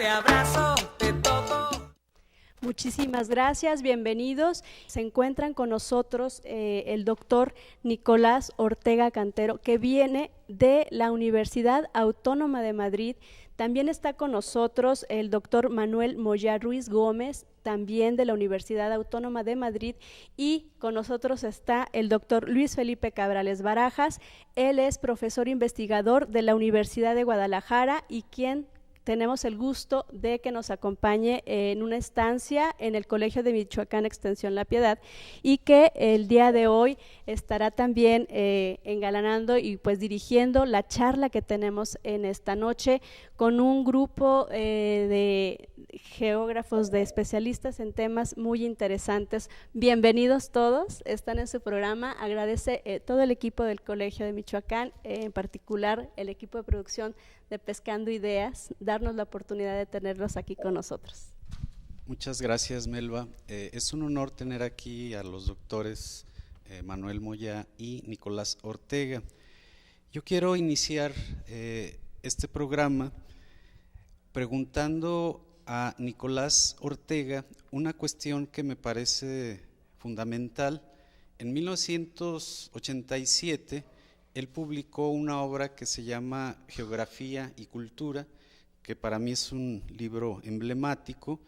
te abrazo, te toco. Muchísimas gracias, bienvenidos. Se encuentran con nosotros el doctor Nicolás Ortega Cantero, que viene de la Universidad Autónoma de Madrid. También está con nosotros el doctor Manuel Moya Ruiz Gómez, también de la Universidad Autónoma de Madrid, y con nosotros está el doctor Luis Felipe Cabrales Barajas. Él es profesor investigador de la Universidad de Guadalajara y quien tenemos el gusto de que nos acompañe en una estancia en el Colegio de Michoacán Extensión La Piedad, y que el día de hoy estará también engalanando y pues dirigiendo la charla que tenemos en esta noche con un grupo de geógrafos, de especialistas en temas muy interesantes. Bienvenidos todos, están en su programa. Agradece todo el equipo del Colegio de Michoacán, en particular el equipo de producción de Pescando Ideas, darnos la oportunidad de tenerlos aquí con nosotros. Muchas gracias, Melba. Es un honor tener aquí a los doctores Manuel Moya y Nicolás Ortega. Yo quiero iniciar este programa preguntando a Nicolás Ortega una cuestión que me parece fundamental. En 1987 él publicó una obra que se llama Geografía y Cultura, que para mí es un libro emblemático,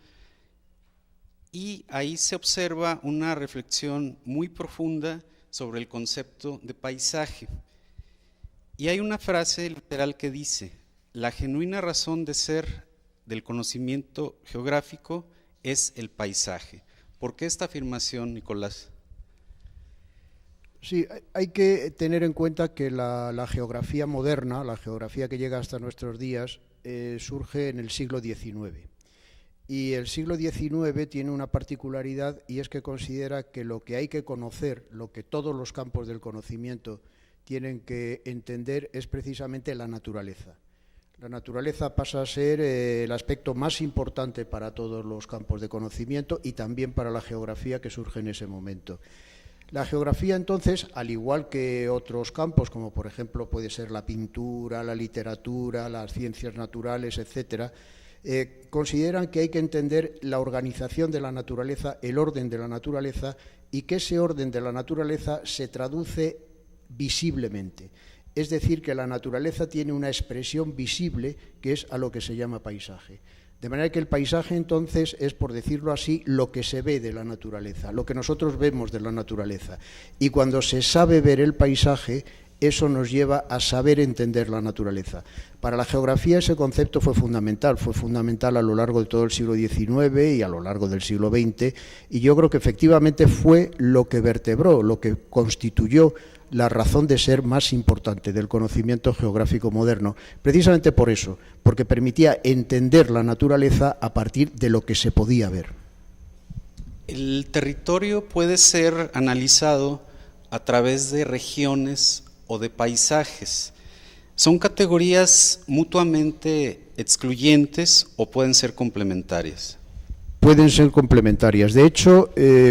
y ahí se observa una reflexión muy profunda sobre el concepto de paisaje. Y hay una frase literal que dice: la genuina razón de ser del conocimiento geográfico es el paisaje. ¿Por qué esta afirmación, Nicolás? Sí, hay que tener en cuenta que la geografía moderna, la geografía que llega hasta nuestros días, surge en el siglo XIX. Y el siglo XIX tiene una particularidad, y es que considera que lo que hay que conocer, lo que todos los campos del conocimiento tienen que entender, es precisamente la naturaleza. La naturaleza pasa a ser el aspecto más importante para todos los campos de conocimiento y también para la geografía que surge en ese momento. La geografía, entonces, al igual que otros campos, como por ejemplo puede ser la pintura, la literatura, las ciencias naturales, etcétera, consideran que hay que entender la organización de la naturaleza, el orden de la naturaleza, y que ese orden de la naturaleza se traduce visiblemente. Es decir, que la naturaleza tiene una expresión visible, que es a lo que se llama paisaje. De manera que el paisaje, entonces, es, por decirlo así, lo que se ve de la naturaleza, lo que nosotros vemos de la naturaleza. Y cuando se sabe ver el paisaje, eso nos lleva a saber entender la naturaleza. Para la geografía ese concepto fue fundamental a lo largo de todo el siglo XIX y a lo largo del siglo XX, y yo creo que efectivamente fue lo que vertebró, lo que constituyó la razón de ser más importante del conocimiento geográfico moderno, precisamente por eso, porque permitía entender la naturaleza a partir de lo que se podía ver. El territorio puede ser analizado a través de regiones o de paisajes. ¿Son categorías mutuamente excluyentes o pueden ser complementarias? Pueden ser complementarias. De hecho,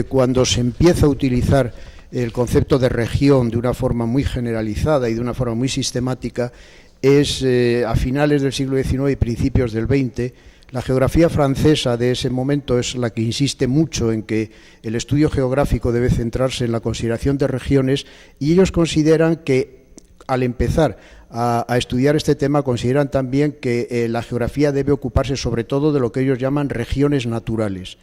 cuando se empieza a utilizar el concepto de región de una forma muy generalizada y de una forma muy sistemática, es a finales del siglo XIX y principios del XX. La geografía francesa de ese momento es la que insiste mucho en que el estudio geográfico debe centrarse en la consideración de regiones, y ellos consideran que, al empezar a estudiar este tema, consideran también que la geografía debe ocuparse sobre todo de lo que ellos llaman regiones naturales.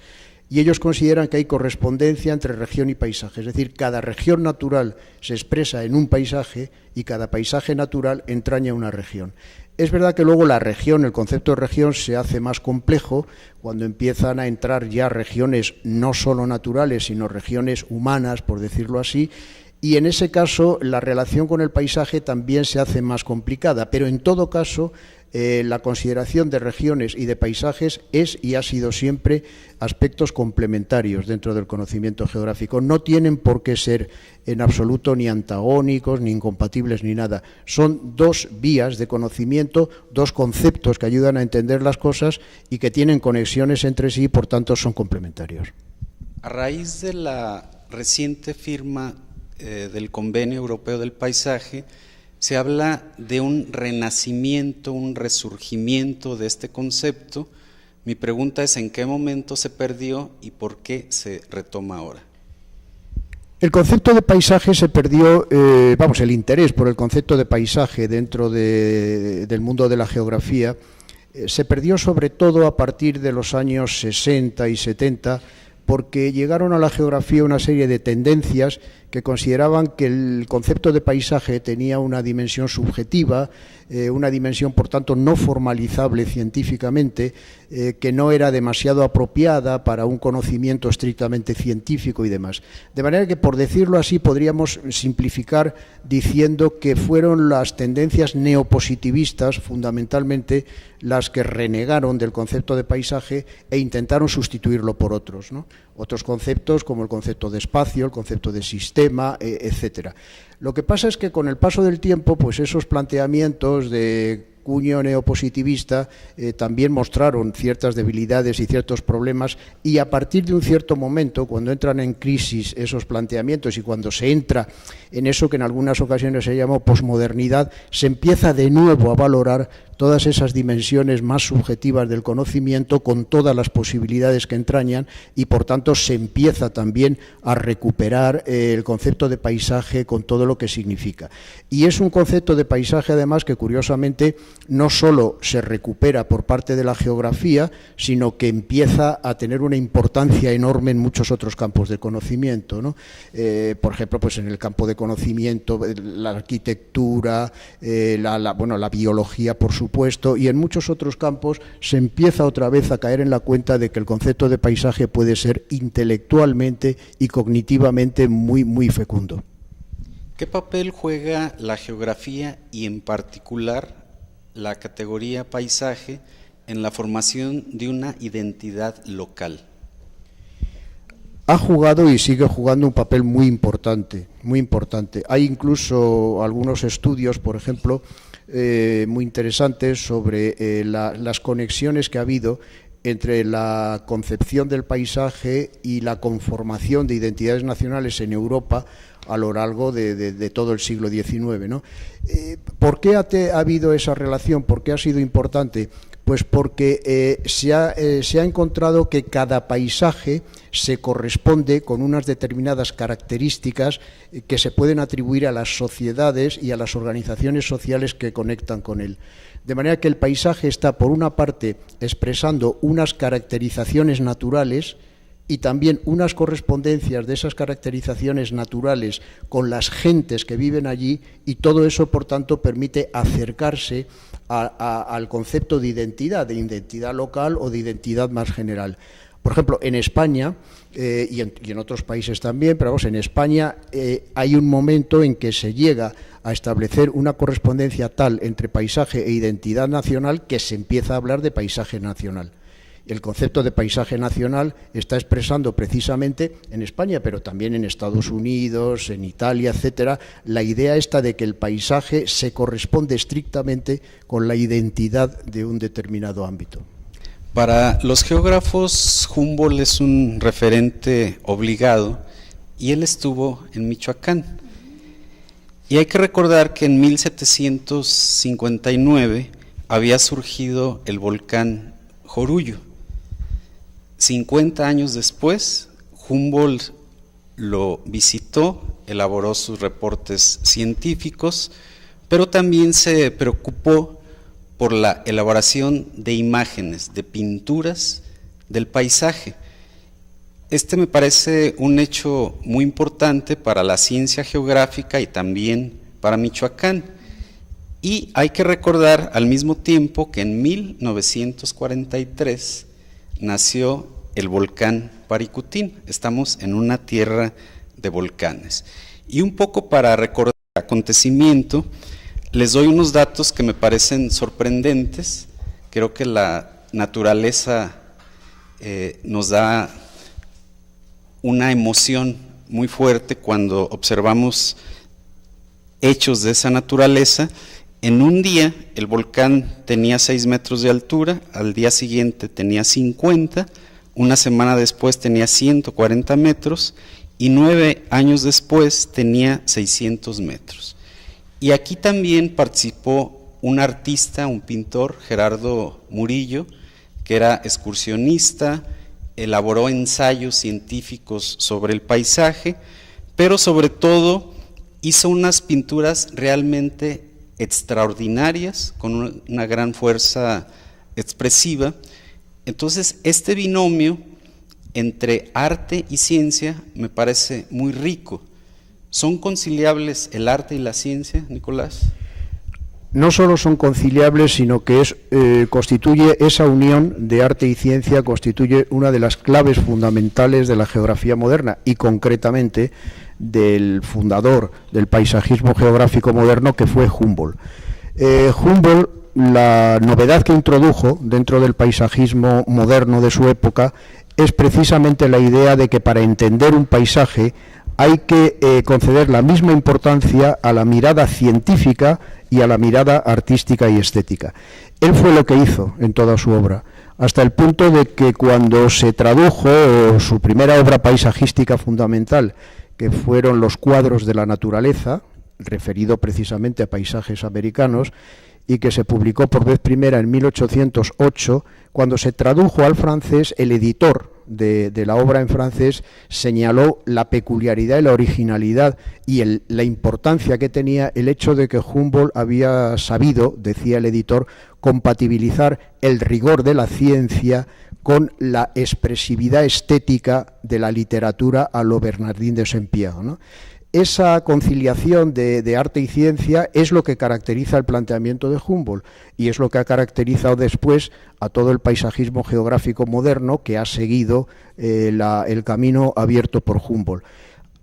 Y ellos consideran que hay correspondencia entre región y paisaje, es decir, cada región natural se expresa en un paisaje y cada paisaje natural entraña una región. Es verdad que luego la región, el concepto de región, se hace más complejo cuando empiezan a entrar ya regiones no solo naturales, sino regiones humanas, por decirlo así, y en ese caso la relación con el paisaje también se hace más complicada, pero en todo caso la consideración de regiones y de paisajes es y ha sido siempre aspectos complementarios dentro del conocimiento geográfico. No tienen por qué ser en absoluto ni antagónicos, ni incompatibles, ni nada. Son dos vías de conocimiento, dos conceptos que ayudan a entender las cosas y que tienen conexiones entre sí y por tanto son complementarios. A raíz de la reciente firma del Convenio Europeo del Paisaje, se habla de un renacimiento, un resurgimiento de este concepto, Mi pregunta es: ¿en qué momento se perdió y por qué se retoma ahora? El concepto de paisaje se perdió, el interés por el concepto de paisaje dentro del mundo de la geografía se perdió sobre todo a partir de los años 60 y 70, porque llegaron a la geografía una serie de tendencias que consideraban que el concepto de paisaje tenía una dimensión subjetiva, una dimensión, por tanto, no formalizable científicamente, que no era demasiado apropiada para un conocimiento estrictamente científico y demás. De manera que, por decirlo así, podríamos simplificar diciendo que fueron las tendencias neopositivistas, fundamentalmente, las que renegaron del concepto de paisaje e intentaron sustituirlo por otros, ¿no? Otros conceptos como el concepto de espacio, el concepto de sistema, etcétera. Lo que pasa es que con el paso del tiempo, pues esos planteamientos de cuño neopositivista también mostraron ciertas debilidades y ciertos problemas, y a partir de un cierto momento, cuando entran en crisis esos planteamientos y cuando se entra en eso que en algunas ocasiones se llamó posmodernidad, se empieza de nuevo a valorar todas esas dimensiones más subjetivas del conocimiento con todas las posibilidades que entrañan, y por tanto se empieza también a recuperar el concepto de paisaje con todo lo que significa. Y es un concepto de paisaje además que curiosamente no solo se recupera por parte de la geografía, sino que empieza a tener una importancia enorme en muchos otros campos de conocimiento, ¿no? Por ejemplo, pues en el campo de conocimiento, la arquitectura, la biología, por supuesto, y en muchos otros campos se empieza otra vez a caer en la cuenta de que el concepto de paisaje puede ser intelectualmente y cognitivamente muy, muy fecundo. ¿Qué papel juega la geografía y en particular la categoría paisaje en la formación de una identidad local? Ha jugado y sigue jugando un papel muy importante, muy importante. Hay incluso algunos estudios, por ejemplo, muy interesantes sobre las conexiones que ha habido entre la concepción del paisaje y la conformación de identidades nacionales en Europa a lo largo de todo el siglo XIX, ¿no? ¿Por qué ha habido esa relación? ¿Por qué ha sido importante? Pues porque se ha encontrado que cada paisaje se corresponde con unas determinadas características que se pueden atribuir a las sociedades y a las organizaciones sociales que conectan con él. De manera que el paisaje está, por una parte, expresando unas caracterizaciones naturales y también unas correspondencias de esas caracterizaciones naturales con las gentes que viven allí, y todo eso, por tanto, permite acercarse al concepto de identidad local o de identidad más general. Por ejemplo, en España, y en otros países también, pero vamos, en España hay un momento en que se llega a establecer una correspondencia tal entre paisaje e identidad nacional que se empieza a hablar de paisaje nacional. El concepto de paisaje nacional está expresando precisamente en España, pero también en Estados Unidos, en Italia, etcétera, la idea esta de que el paisaje se corresponde estrictamente con la identidad de un determinado ámbito. Para los geógrafos, Humboldt es un referente obligado y él estuvo en Michoacán. Y hay que recordar que en 1759 había surgido el volcán Jorullo. 50 años después, Humboldt lo visitó, elaboró sus reportes científicos, pero también se preocupó por la elaboración de imágenes, de pinturas del paisaje. Este me parece un hecho muy importante para la ciencia geográfica y también para Michoacán. Y hay que recordar al mismo tiempo que en 1943 nació el volcán Paricutín. Estamos en una tierra de volcanes. Y un poco para recordar el acontecimiento, les doy unos datos que me parecen sorprendentes. Creo que la naturaleza nos da una emoción muy fuerte cuando observamos hechos de esa naturaleza. En un día el volcán tenía 6 metros de altura, al día siguiente tenía 50, una semana después tenía 140 metros y 9 años después tenía 600 metros. Y aquí también participó un artista, un pintor, Gerardo Murillo, que era excursionista, elaboró ensayos científicos sobre el paisaje, pero sobre todo hizo unas pinturas realmente extraordinarias, con una gran fuerza expresiva. Entonces, este binomio entre arte y ciencia me parece muy rico. ¿Son conciliables el arte y la ciencia, Nicolás? No solo son conciliables, sino que constituye esa unión de arte y ciencia, constituye una de las claves fundamentales de la geografía moderna y concretamente del fundador del paisajismo geográfico moderno, que fue Humboldt. Humboldt, la novedad que introdujo dentro del paisajismo moderno de su época es precisamente la idea de que para entender un paisaje hay que conceder la misma importancia a la mirada científica y a la mirada artística y estética. Él fue lo que hizo en toda su obra, hasta el punto de que cuando se tradujo su primera obra paisajística fundamental, que fueron los cuadros de la naturaleza, referido precisamente a paisajes americanos, y que se publicó por vez primera en 1808, cuando se tradujo al francés, el editor de la obra en francés señaló la peculiaridad y la originalidad y la importancia que tenía el hecho de que Humboldt había sabido, decía el editor, compatibilizar el rigor de la ciencia con la expresividad estética de la literatura a lo Bernardín de Saint-Pierre, ¿no? Esa conciliación de arte y ciencia es lo que caracteriza el planteamiento de Humboldt y es lo que ha caracterizado después a todo el paisajismo geográfico moderno que ha seguido el camino abierto por Humboldt.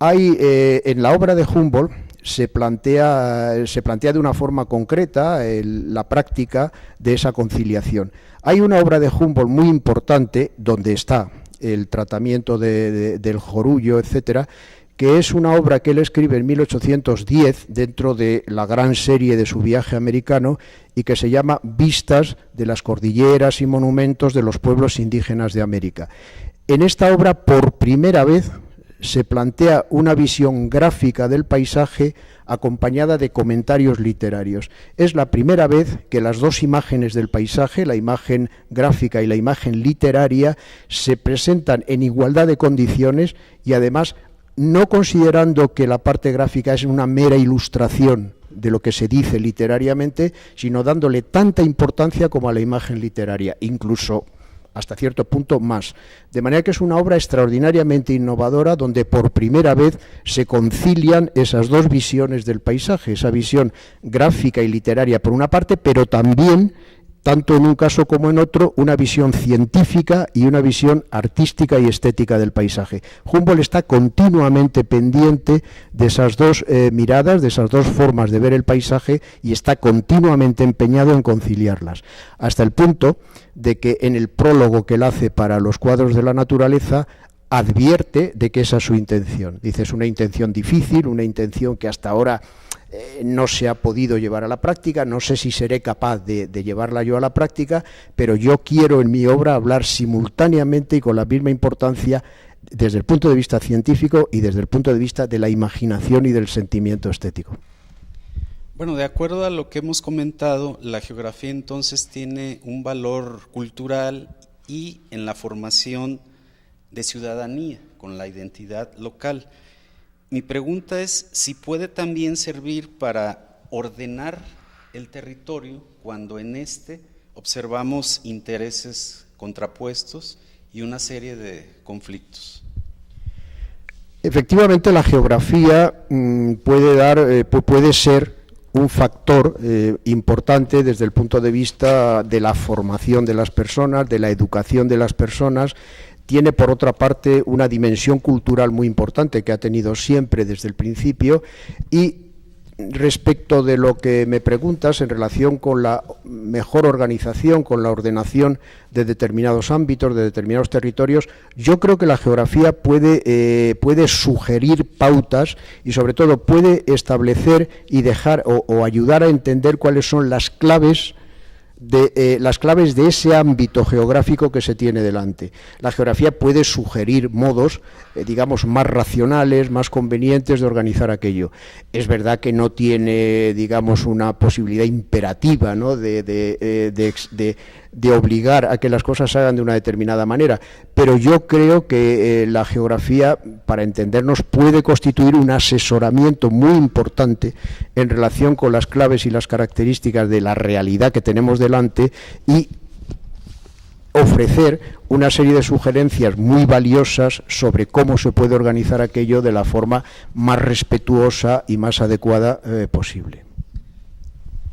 Hay en la obra de Humboldt se plantea de una forma concreta la práctica de esa conciliación. Hay una obra de Humboldt muy importante donde está el tratamiento del jorullo, etcétera, que es una obra que él escribe en 1810 dentro de la gran serie de su viaje americano y que se llama Vistas de las cordilleras y monumentos de los pueblos indígenas de América. En esta obra, por primera vez, se plantea una visión gráfica del paisaje acompañada de comentarios literarios. Es la primera vez que las dos imágenes del paisaje, la imagen gráfica y la imagen literaria, se presentan en igualdad de condiciones y además no considerando que la parte gráfica es una mera ilustración de lo que se dice literariamente, sino dándole tanta importancia como a la imagen literaria, incluso hasta cierto punto más. De manera que es una obra extraordinariamente innovadora donde por primera vez se concilian esas dos visiones del paisaje, esa visión gráfica y literaria por una parte, pero también, tanto en un caso como en otro, una visión científica y una visión artística y estética del paisaje. Humboldt está continuamente pendiente de esas dos miradas, de esas dos formas de ver el paisaje y está continuamente empeñado en conciliarlas, hasta el punto de que en el prólogo que él hace para los cuadros de la naturaleza advierte de que esa es su intención. Dice, es una intención difícil, una intención que hasta ahora no se ha podido llevar a la práctica, no sé si seré capaz de llevarla yo a la práctica, pero yo quiero en mi obra hablar simultáneamente y con la misma importancia desde el punto de vista científico y desde el punto de vista de la imaginación y del sentimiento estético. Bueno, de acuerdo a lo que hemos comentado, la geografía entonces tiene un valor cultural y en la formación de ciudadanía con la identidad local. Mi pregunta es si puede también servir para ordenar el territorio cuando en este observamos intereses contrapuestos y una serie de conflictos. Efectivamente, la geografía puede ser un factor importante desde el punto de vista de la formación de las personas, de la educación de las personas. Tiene, por otra parte, una dimensión cultural muy importante que ha tenido siempre desde el principio. Y respecto de lo que me preguntas en relación con la mejor organización, con la ordenación de determinados ámbitos, de determinados territorios, yo creo que la geografía puede sugerir pautas y sobre todo puede establecer y dejar o ayudar a entender cuáles son las claves de ese ámbito geográfico que se tiene delante. La geografía puede sugerir modos digamos, más racionales, más convenientes de organizar aquello. Es verdad que no tiene, digamos, una posibilidad imperativa, ¿no?, de obligar a que las cosas se hagan de una determinada manera, pero yo creo que la geografía, para entendernos, puede constituir un asesoramiento muy importante en relación con las claves y las características de la realidad que tenemos delante y ofrecer una serie de sugerencias muy valiosas sobre cómo se puede organizar aquello de la forma más respetuosa y más adecuada posible.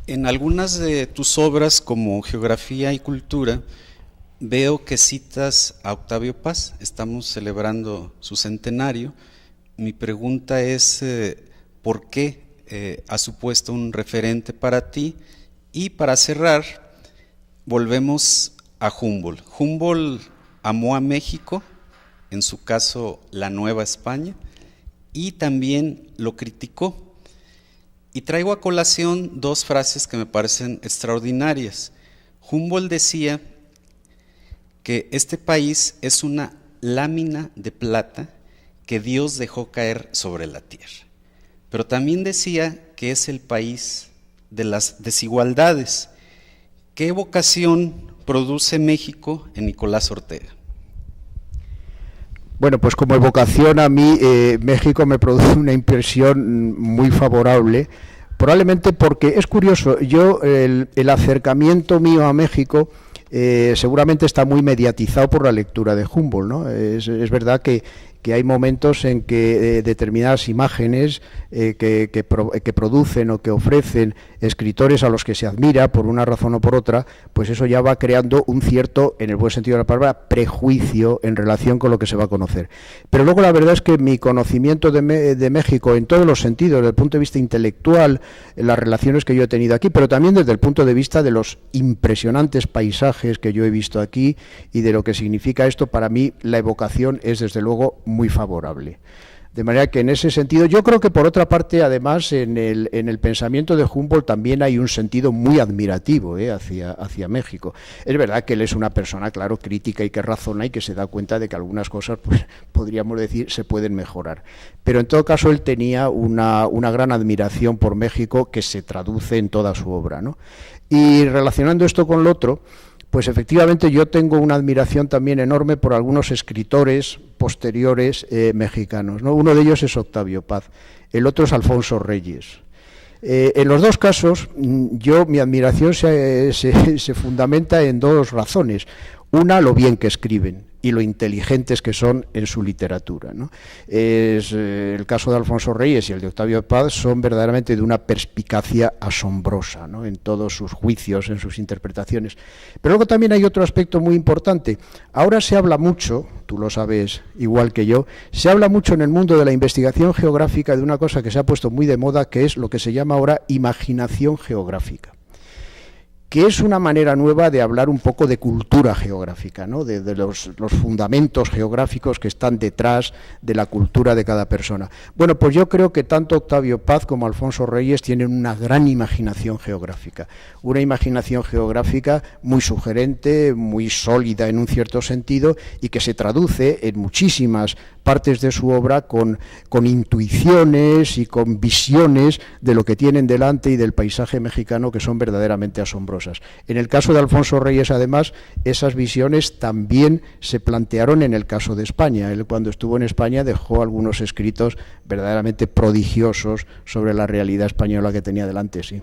En algunas de tus obras, como Geografía y Cultura, veo que citas a Octavio Paz. Estamos celebrando su centenario. Mi pregunta es, ¿por qué ha supuesto un referente para ti? Y para cerrar, volvemos a Humboldt. Humboldt amó a México, en su caso la Nueva España, y también lo criticó. Y traigo a colación dos frases que me parecen extraordinarias. Humboldt decía que este país es una lámina de plata que Dios dejó caer sobre la tierra. Pero también decía que es el país de las desigualdades. ¿Qué vocación produce México en Nicolás Ortega? Bueno, pues como evocación a mí, México me produce una impresión muy favorable, probablemente porque es curioso, yo el acercamiento mío a México seguramente está muy mediatizado por la lectura de Humboldt, ¿no? Es verdad que hay momentos en que determinadas imágenes que producen o que ofrecen escritores a los que se admira por una razón o por otra, pues eso ya va creando un cierto, en el buen sentido de la palabra, prejuicio en relación con lo que se va a conocer. Pero luego la verdad es que mi conocimiento de México en todos los sentidos, desde el punto de vista intelectual, las relaciones que yo he tenido aquí, pero también desde el punto de vista de los impresionantes paisajes que yo he visto aquí y de lo que significa esto, para mí la evocación es desde luego muy favorable. De manera que en ese sentido, yo creo que por otra parte, además, en el pensamiento de Humboldt también hay un sentido muy admirativo hacia México. Es verdad que él es una persona, claro, crítica y que razona y que se da cuenta de que algunas cosas, pues, podríamos decir, se pueden mejorar. Pero en todo caso, él tenía una gran admiración por México que se traduce en toda su obra, ¿no? Y relacionando esto con lo otro, pues efectivamente yo tengo una admiración también enorme por algunos escritores posteriores mexicanos, ¿no? Uno de ellos es Octavio Paz, el otro es Alfonso Reyes. En los dos casos, mi admiración se fundamenta en dos razones. Una, lo bien que escriben y lo inteligentes que son en su literatura, ¿no? El caso de Alfonso Reyes y el de Octavio Paz son verdaderamente de una perspicacia asombrosa, ¿no?, en todos sus juicios, en sus interpretaciones. Pero luego también hay otro aspecto muy importante. Ahora se habla mucho, tú lo sabes igual que yo, se habla mucho en el mundo de la investigación geográfica de una cosa que se ha puesto muy de moda, que es lo que se llama ahora imaginación geográfica, que es una manera nueva de hablar un poco de cultura geográfica, ¿no?, de los fundamentos geográficos que están detrás de la cultura de cada persona. Bueno, pues yo creo que tanto Octavio Paz como Alfonso Reyes tienen una gran imaginación geográfica, una imaginación geográfica muy sugerente, muy sólida en un cierto sentido y que se traduce en muchísimas partes de su obra con intuiciones y con visiones de lo que tienen delante y del paisaje mexicano que son verdaderamente asombrosas. En el caso de Alfonso Reyes, además, esas visiones también se plantearon en el caso de España. Él, cuando estuvo en España, dejó algunos escritos verdaderamente prodigiosos sobre la realidad española que tenía delante, sí.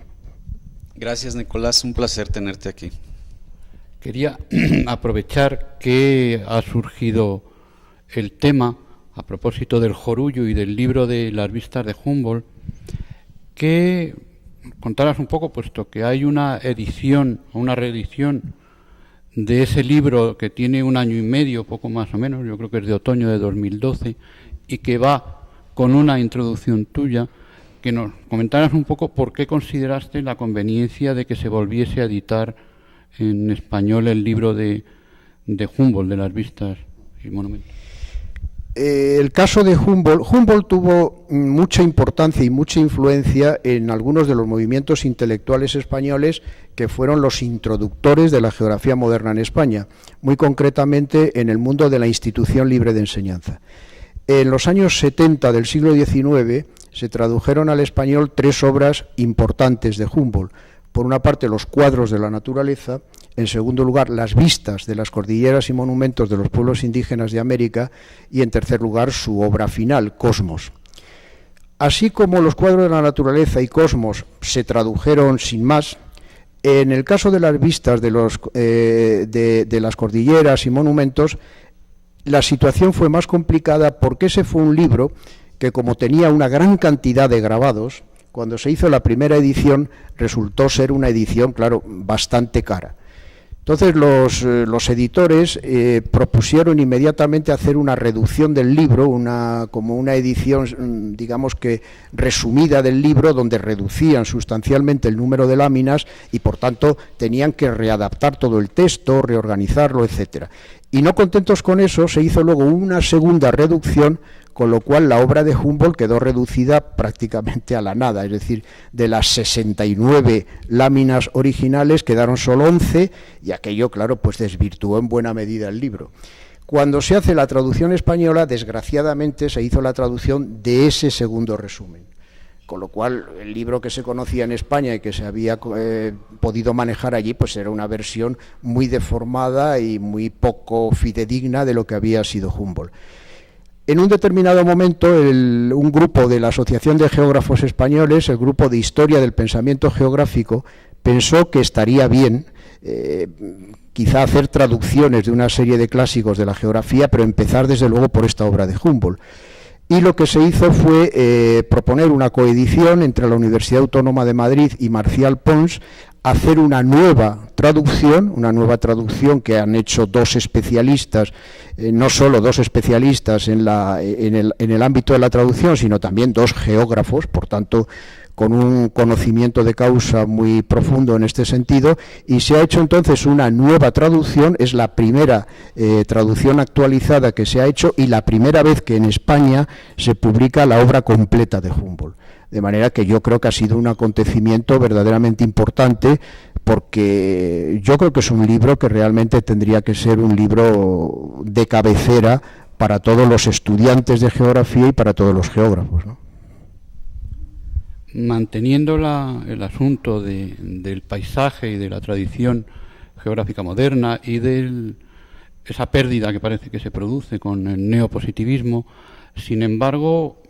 Gracias, Nicolás, un placer tenerte aquí. Quería aprovechar que ha surgido el tema a propósito del Jorullo y del libro de las vistas de Humboldt, que contaras un poco, puesto que hay una edición o una reedición de ese libro que tiene 1 año y medio, poco más o menos, yo creo que es de otoño de 2012, y que va con una introducción tuya, que nos comentaras un poco por qué consideraste la conveniencia de que se volviese a editar en español el libro de Humboldt, de las vistas y monumentos. El caso de Humboldt tuvo mucha importancia y mucha influencia en algunos de los movimientos intelectuales españoles que fueron los introductores de la geografía moderna en España, muy concretamente en el mundo de la institución libre de enseñanza. En los años 70 del siglo XIX se tradujeron al español 3 obras importantes de Humboldt. Por una parte, los cuadros de la naturaleza, en segundo lugar, las vistas de las cordilleras y monumentos de los pueblos indígenas de América, y en tercer lugar, su obra final, Cosmos. Así como los cuadros de la naturaleza y Cosmos se tradujeron sin más, en el caso de las vistas de las cordilleras y monumentos, la situación fue más complicada porque ese fue un libro que, como tenía una gran cantidad de grabados, cuando se hizo la primera edición resultó ser una edición, claro, bastante cara. Entonces los editores propusieron inmediatamente hacer una reducción del libro, como una edición, digamos que resumida del libro, donde reducían sustancialmente el número de láminas y por tanto tenían que readaptar todo el texto, reorganizarlo, etcétera. Y no contentos con eso, se hizo luego una segunda reducción, con lo cual la obra de Humboldt quedó reducida prácticamente a la nada, es decir, de las 69 láminas originales quedaron solo 11 y aquello, claro, pues desvirtuó en buena medida el libro. Cuando se hace la traducción española, desgraciadamente se hizo la traducción de ese segundo resumen, con lo cual el libro que se conocía en España y que se había podido manejar allí, pues era una versión muy deformada y muy poco fidedigna de lo que había sido Humboldt. En un determinado momento, un grupo de la Asociación de Geógrafos Españoles, el grupo de Historia del Pensamiento Geográfico, pensó que estaría bien quizá hacer traducciones de una serie de clásicos de la geografía, pero empezar desde luego por esta obra de Humboldt. Y lo que se hizo fue proponer una coedición entre la Universidad Autónoma de Madrid y Marcial Pons, hacer una nueva traducción que han hecho 2 especialistas, no solo 2 especialistas en el ámbito de la traducción, sino también 2 geógrafos, por tanto, con un conocimiento de causa muy profundo en este sentido, y se ha hecho entonces una nueva traducción, es la primera traducción actualizada que se ha hecho y la primera vez que en España se publica la obra completa de Humboldt. De manera que yo creo que ha sido un acontecimiento verdaderamente importante, porque yo creo que es un libro que realmente tendría que ser un libro de cabecera para todos los estudiantes de geografía y para todos los geógrafos, ¿no? Manteniendo el asunto del paisaje y de la tradición geográfica moderna y de esa pérdida que parece que se produce con el neopositivismo, sin embargo,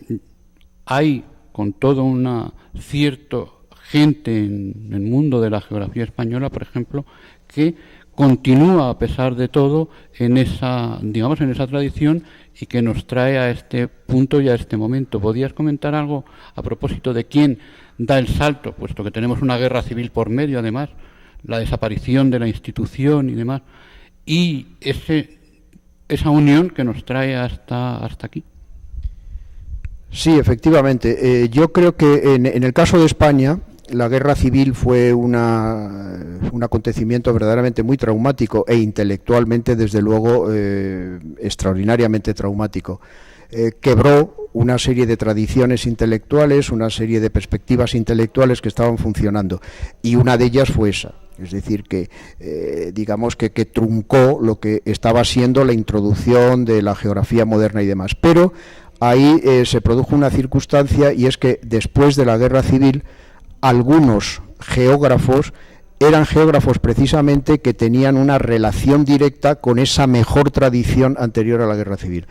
hay con toda una cierta gente en el mundo de la geografía española, por ejemplo, que continúa a pesar de todo en esa tradición y que nos trae a este punto y a este momento. ¿Podrías comentar algo a propósito de quién da el salto, puesto que tenemos una guerra civil por medio, además, la desaparición de la institución y demás, y esa unión que nos trae hasta aquí? Sí, efectivamente. Yo creo que en el caso de España, la guerra civil fue un acontecimiento verdaderamente muy traumático e intelectualmente, desde luego, extraordinariamente traumático. Quebró una serie de tradiciones intelectuales, una serie de perspectivas intelectuales que estaban funcionando, y una de ellas fue esa. Es decir, que digamos que truncó lo que estaba siendo la introducción de la geografía moderna y demás. Pero ahí se produjo una circunstancia, y es que después de la guerra civil algunos geógrafos eran geógrafos precisamente que tenían una relación directa con esa mejor tradición anterior a la guerra civil.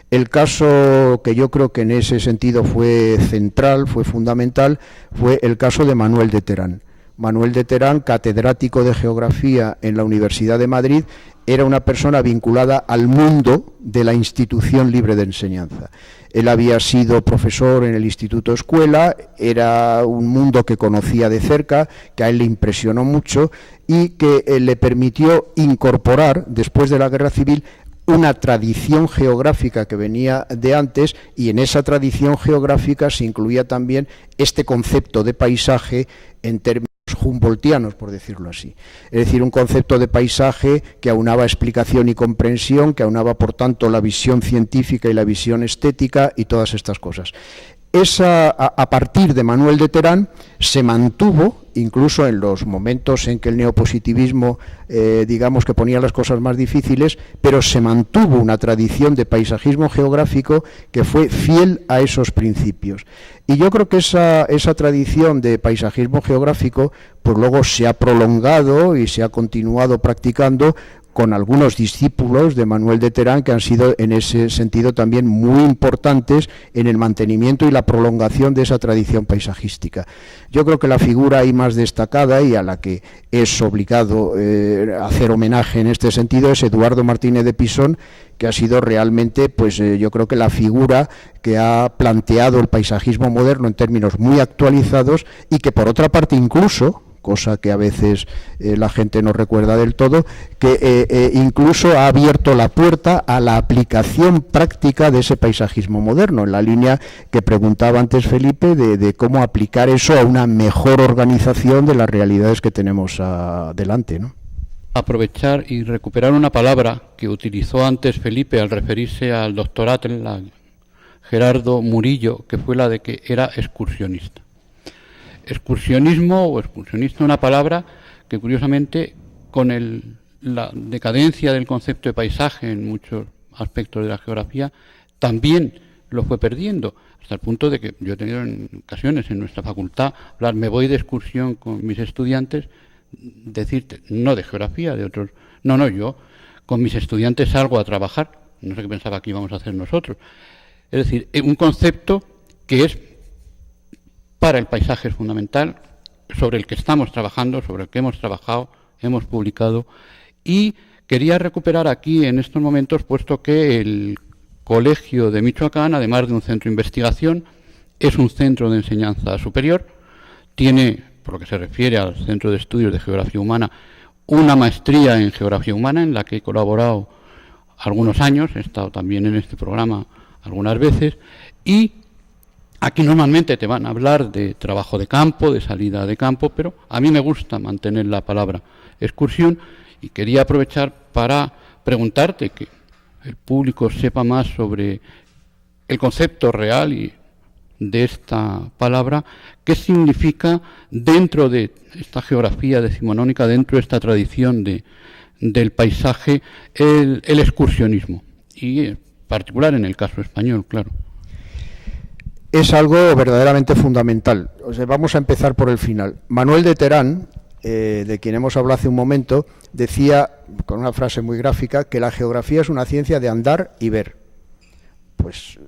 El caso que yo creo que en ese sentido fue central, fue fundamental, fue el caso de Manuel de Terán. Manuel de Terán, catedrático de Geografía en la Universidad de Madrid, era una persona vinculada al mundo de la institución libre de enseñanza. Él había sido profesor en el Instituto Escuela, era un mundo que conocía de cerca, que a él le impresionó mucho y que le permitió incorporar, después de la Guerra Civil, una tradición geográfica que venía de antes, y en esa tradición geográfica se incluía también este concepto de paisaje en términos humboldtianos, por decirlo así. Es decir, un concepto de paisaje que aunaba explicación y comprensión, que aunaba, por tanto, la visión científica y la visión estética y todas estas cosas. A partir de Manuel de Terán se mantuvo, incluso en los momentos en que el neopositivismo, digamos que ponía las cosas más difíciles, pero se mantuvo una tradición de paisajismo geográfico que fue fiel a esos principios. Y yo creo que esa tradición de paisajismo geográfico, pues luego se ha prolongado y se ha continuado practicando con algunos discípulos de Manuel de Terán que han sido en ese sentido también muy importantes en el mantenimiento y la prolongación de esa tradición paisajística. Yo creo que la figura ahí más destacada y a la que es obligado hacer homenaje en este sentido es Eduardo Martínez de Pisón, que ha sido realmente, pues yo creo que la figura que ha planteado el paisajismo moderno en términos muy actualizados y que por otra parte incluso, cosa que a veces la gente no recuerda del todo, que incluso ha abierto la puerta a la aplicación práctica de ese paisajismo moderno, en la línea que preguntaba antes Felipe de cómo aplicar eso a una mejor organización de las realidades que tenemos delante, ¿no? Aprovechar y recuperar una palabra que utilizó antes Felipe al referirse al doctor Atl, Gerardo Murillo, que fue la de que era excursionista. Excursionismo o excursionista, una palabra que curiosamente con la decadencia del concepto de paisaje en muchos aspectos de la geografía también lo fue perdiendo, hasta el punto de que yo he tenido en ocasiones en nuestra facultad hablar, me voy de excursión con mis estudiantes, decirte, no de geografía, de otros, no, yo con mis estudiantes salgo a trabajar, no sé qué pensaba que íbamos a hacer nosotros. Es decir, un concepto que es para el paisaje es fundamental, sobre el que estamos trabajando, sobre el que hemos trabajado, hemos publicado, y quería recuperar aquí en estos momentos, puesto que el Colegio de Michoacán, además de un centro de investigación, es un centro de enseñanza superior, tiene, por lo que se refiere al Centro de Estudios de Geografía Humana, una maestría en Geografía Humana, en la que he colaborado algunos años, he estado también en este programa algunas veces, y aquí normalmente te van a hablar de trabajo de campo, de salida de campo, pero a mí me gusta mantener la palabra excursión y quería aprovechar para preguntarte, que el público sepa más sobre el concepto real y de esta palabra, qué significa dentro de esta geografía decimonónica, dentro de esta tradición del paisaje, el excursionismo, y en particular en el caso español, claro. Es algo verdaderamente fundamental. O sea, vamos a empezar por el final. Manuel de Terán, de quien hemos hablado hace un momento, decía, con una frase muy gráfica, que la geografía es una ciencia de andar y ver. Pues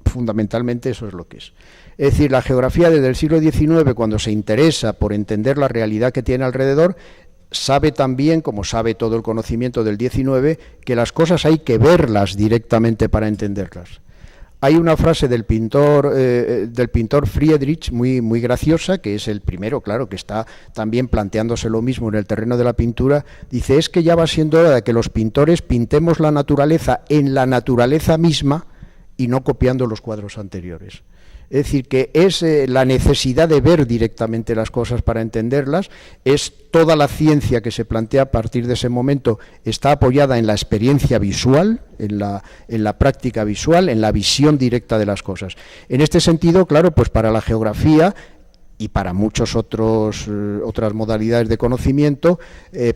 fundamentalmente eso es lo que es. Es decir, la geografía desde el siglo XIX, cuando se interesa por entender la realidad que tiene alrededor, sabe también, como sabe todo el conocimiento del XIX, que las cosas hay que verlas directamente para entenderlas. Hay una frase del pintor Friedrich muy graciosa, que es el primero, claro, que está también planteándose lo mismo en el terreno de la pintura. Dice, es que ya va siendo hora de que los pintores pintemos la naturaleza en la naturaleza misma y no copiando los cuadros anteriores. Es decir, que es la necesidad de ver directamente las cosas para entenderlas, es toda la ciencia que se plantea a partir de ese momento, está apoyada en la experiencia visual, en la práctica visual, en la visión directa de las cosas. En este sentido, claro, pues para la geografía y para muchas otras modalidades de conocimiento,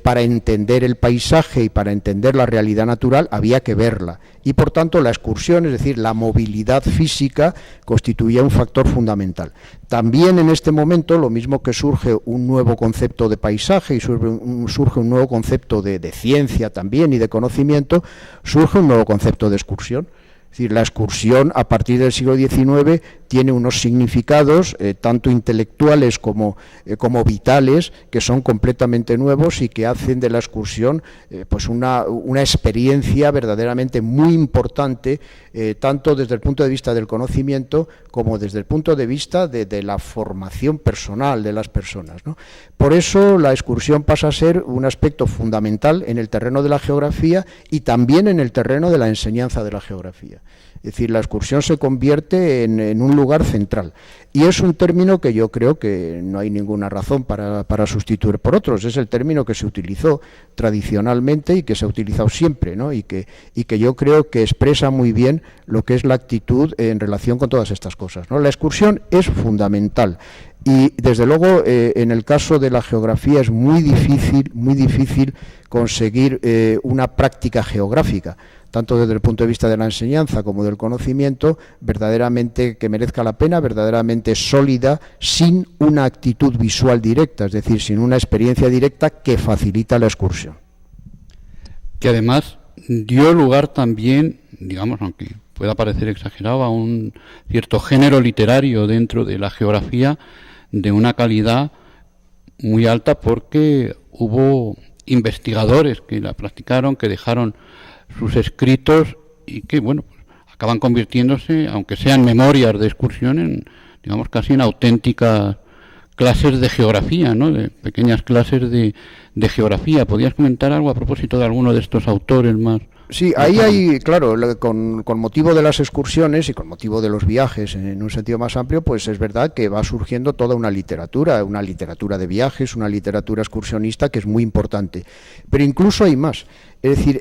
para entender el paisaje y para entender la realidad natural había que verla. Y por tanto la excursión, es decir, la movilidad física, constituía un factor fundamental. También en este momento, lo mismo que surge un nuevo concepto de paisaje y surge un nuevo concepto de ciencia también y de conocimiento, surge un nuevo concepto de excursión. Es decir, la excursión a partir del siglo XIX tiene unos significados tanto intelectuales como vitales, que son completamente nuevos y que hacen de la excursión pues una experiencia verdaderamente muy importante, tanto desde el punto de vista del conocimiento como desde el punto de vista de la formación personal de las personas, ¿no? Por eso la excursión pasa a ser un aspecto fundamental en el terreno de la geografía y también en el terreno de la enseñanza de la geografía. Es decir, la excursión se convierte en un lugar central. Y es un término que yo creo que no hay ninguna razón para sustituir por otros. Es el término que se utilizó tradicionalmente y que se ha utilizado siempre, ¿no? Y que yo creo que expresa muy bien lo que es la actitud en relación con todas estas cosas, ¿no? La excursión es fundamental. Y desde luego en el caso de la geografía es muy difícil conseguir una práctica geográfica, tanto desde el punto de vista de la enseñanza como del conocimiento, verdaderamente que merezca la pena, verdaderamente sólida, sin una actitud visual directa, es decir, sin una experiencia directa que facilita la excursión. Que además dio lugar también, digamos, aunque pueda parecer exagerado, a un cierto género literario dentro de la geografía de una calidad muy alta, porque hubo investigadores que la practicaron, que dejaron sus escritos y que, bueno, pues, acaban convirtiéndose, aunque sean memorias de excursión, en, digamos, casi en auténticas clases de geografía, ¿no? De pequeñas clases de geografía. ¿Podrías comentar algo a propósito de alguno de estos autores más? Sí, ahí hay, claro, con motivo de las excursiones y con motivo de los viajes en un sentido más amplio, pues es verdad que va surgiendo toda una literatura de viajes, una literatura excursionista que es muy importante. Pero incluso hay más. Es decir,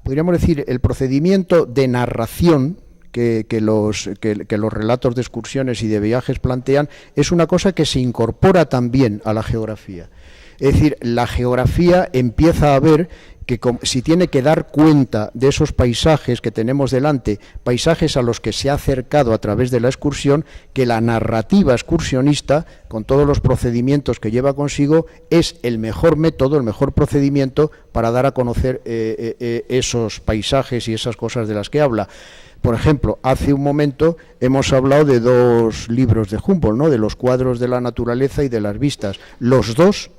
podríamos decir, el procedimiento de narración que los relatos de excursiones y de viajes plantean es una cosa que se incorpora también a la geografía. Es decir, la geografía empieza a ver que si tiene que dar cuenta de esos paisajes que tenemos delante, paisajes a los que se ha acercado a través de la excursión, que la narrativa excursionista, con todos los procedimientos que lleva consigo, es el mejor método, el mejor procedimiento para dar a conocer esos paisajes y esas cosas de las que habla. Por ejemplo, hace un momento hemos hablado de dos libros de Humboldt, ¿no? De los cuadros de la naturaleza y de las vistas. Los dos,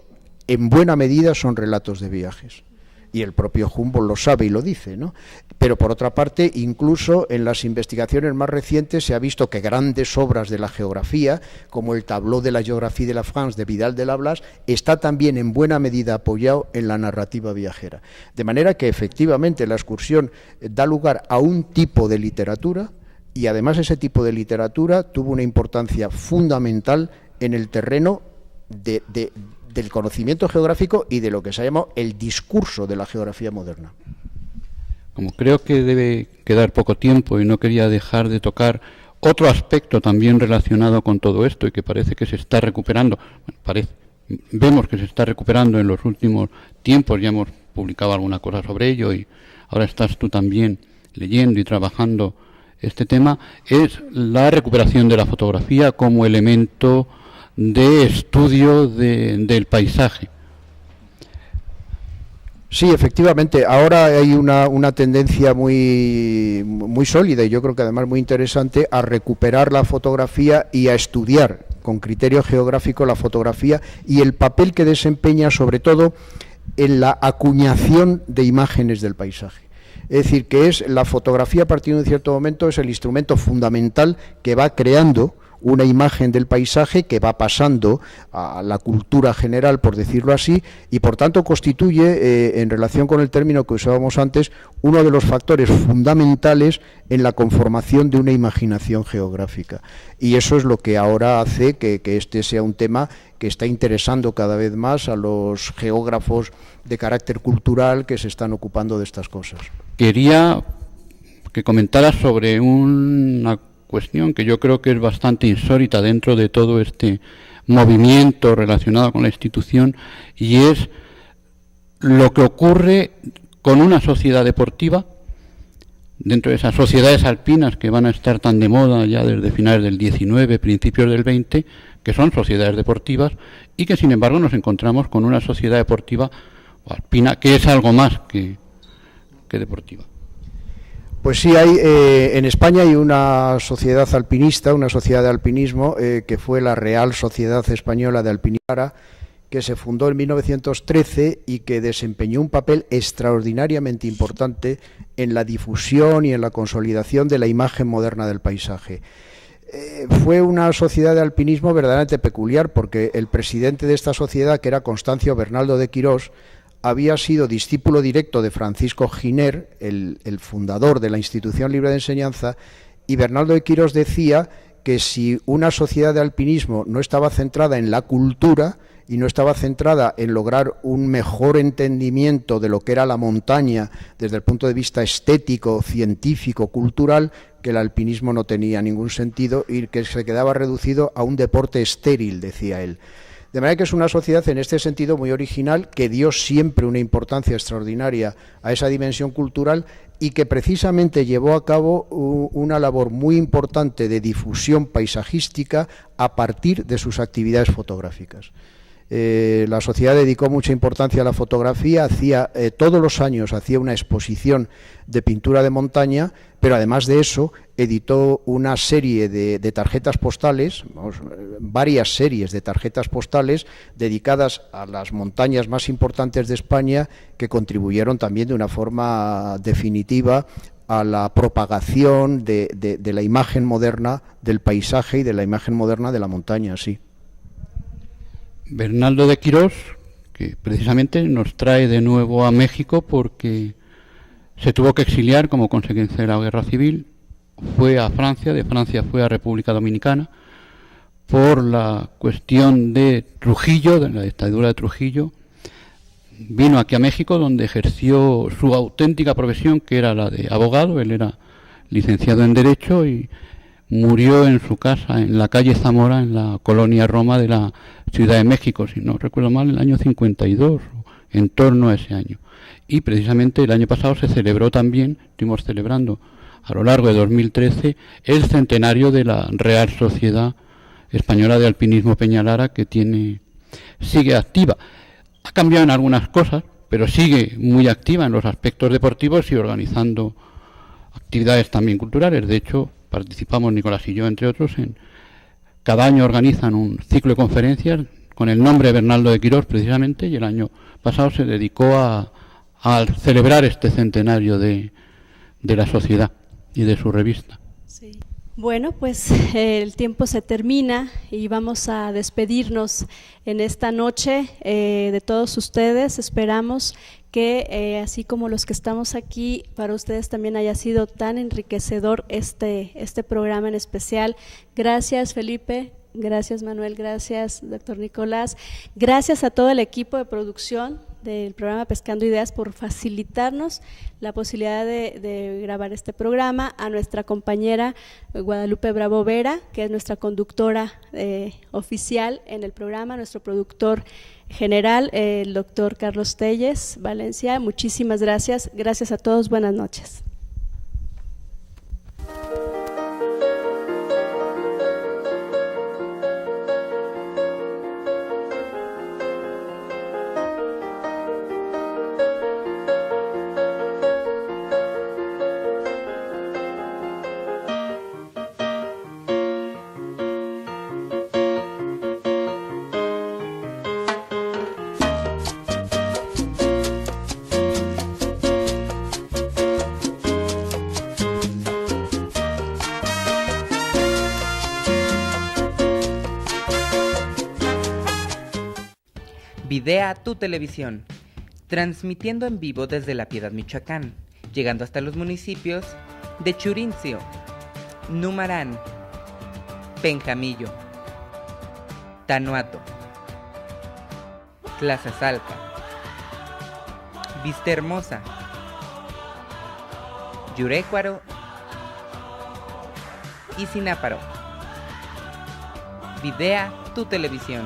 en buena medida, son relatos de viajes. Y el propio Humboldt lo sabe y lo dice, ¿no? Pero por otra parte, incluso en las investigaciones más recientes se ha visto que grandes obras de la geografía, como el Tableau de la Géographie de la France de Vidal de la Blas, está también en buena medida apoyado en la narrativa viajera. De manera que efectivamente la excursión da lugar a un tipo de literatura, y además ese tipo de literatura tuvo una importancia fundamental en el terreno del conocimiento geográfico y de lo que se ha llamado el discurso de la geografía moderna. Como creo que debe quedar poco tiempo y no quería dejar de tocar otro aspecto también relacionado con todo esto y que parece que se está recuperando, vemos que se está recuperando en los últimos tiempos, ya hemos publicado alguna cosa sobre ello y ahora estás tú también leyendo y trabajando este tema, es la recuperación de la fotografía como elemento de estudio del paisaje. Sí, efectivamente. Ahora hay una tendencia muy sólida y yo creo que además muy interesante a recuperar la fotografía y a estudiar con criterio geográfico la fotografía y el papel que desempeña sobre todo en la acuñación de imágenes del paisaje. Es decir, que es la fotografía a partir de un cierto momento es el instrumento fundamental que va creando una imagen del paisaje que va pasando a la cultura general, por decirlo así, y por tanto constituye, en relación con el término que usábamos antes, uno de los factores fundamentales en la conformación de una imaginación geográfica. Y eso es lo que ahora hace que este sea un tema que está interesando cada vez más a los geógrafos de carácter cultural que se están ocupando de estas cosas. Quería que comentaras sobre una cuestión que yo creo que es bastante insólita dentro de todo este movimiento relacionado con la institución, y es lo que ocurre con una sociedad deportiva, dentro de esas sociedades alpinas que van a estar tan de moda ya desde finales del 19, principios del 20, que son sociedades deportivas, y que sin embargo nos encontramos con una sociedad deportiva o alpina que es algo más que deportiva. Pues sí, en España hay una sociedad alpinista, una sociedad de alpinismo, que fue la Real Sociedad Española de Alpinismo, que se fundó en 1913 y que desempeñó un papel extraordinariamente importante en la difusión y en la consolidación de la imagen moderna del paisaje. Fue una sociedad de alpinismo verdaderamente peculiar porque el presidente de esta sociedad, que era Constancio Bernaldo de Quirós, había sido discípulo directo de Francisco Giner, el fundador de la Institución Libre de Enseñanza, y Bernaldo de Quirós decía que si una sociedad de alpinismo no estaba centrada en la cultura y no estaba centrada en lograr un mejor entendimiento de lo que era la montaña desde el punto de vista estético, científico, cultural, que el alpinismo no tenía ningún sentido y que se quedaba reducido a un deporte estéril, decía él. De manera que es una sociedad en este sentido muy original, que dio siempre una importancia extraordinaria a esa dimensión cultural y que precisamente llevó a cabo una labor muy importante de difusión paisajística a partir de sus actividades fotográficas. La sociedad dedicó mucha importancia a la fotografía, todos los años hacía una exposición de pintura de montaña, pero además de eso editó una serie de tarjetas postales, varias series de tarjetas postales dedicadas a las montañas más importantes de España, que contribuyeron también de una forma definitiva a la propagación de la imagen moderna del paisaje y de la imagen moderna de la montaña, sí. Bernaldo de Quirós, que precisamente nos trae de nuevo a México porque se tuvo que exiliar como consecuencia de la guerra civil, fue a Francia, de Francia fue a República Dominicana, por la cuestión de Trujillo, de la dictadura de Trujillo, vino aquí a México donde ejerció su auténtica profesión, que era la de abogado. Él era licenciado en Derecho y murió en su casa, en la calle Zamora, en la colonia Roma de la Ciudad de México, si no recuerdo mal, el año 52, en torno a ese año. Y precisamente el año pasado se celebró también, estuvimos celebrando a lo largo de 2013, el centenario de la Real Sociedad Española de Alpinismo Peñalara, que sigue activa. Ha cambiado en algunas cosas, pero sigue muy activa en los aspectos deportivos y organizando actividades también culturales. De hecho, participamos Nicolás y yo, entre otros, cada año organizan un ciclo de conferencias con el nombre de Bernaldo de Quirós, precisamente, y el año pasado se dedicó a celebrar este centenario de la sociedad y de su revista. Sí. Bueno, pues el tiempo se termina y vamos a despedirnos en esta noche de todos ustedes. Esperamos que así como los que estamos aquí, para ustedes también haya sido tan enriquecedor este programa en especial. Gracias, Felipe. Gracias, Manuel. Gracias, doctor Nicolás. Gracias a todo el equipo de producción del programa Pescando Ideas por facilitarnos la posibilidad de grabar este programa, a nuestra compañera Guadalupe Bravo Vera, que es nuestra conductora oficial en el programa, nuestro productor general, el doctor Carlos Telles Valencia. Muchísimas gracias. Gracias a todos. Buenas noches. Videa tu televisión, transmitiendo en vivo desde La Piedad, Michoacán, llegando hasta los municipios de Churincio, Numarán, Penjamillo, Tanuato, Tlazazalca, Vistahermosa, Yurécuaro y Sináparo. Videa tu televisión.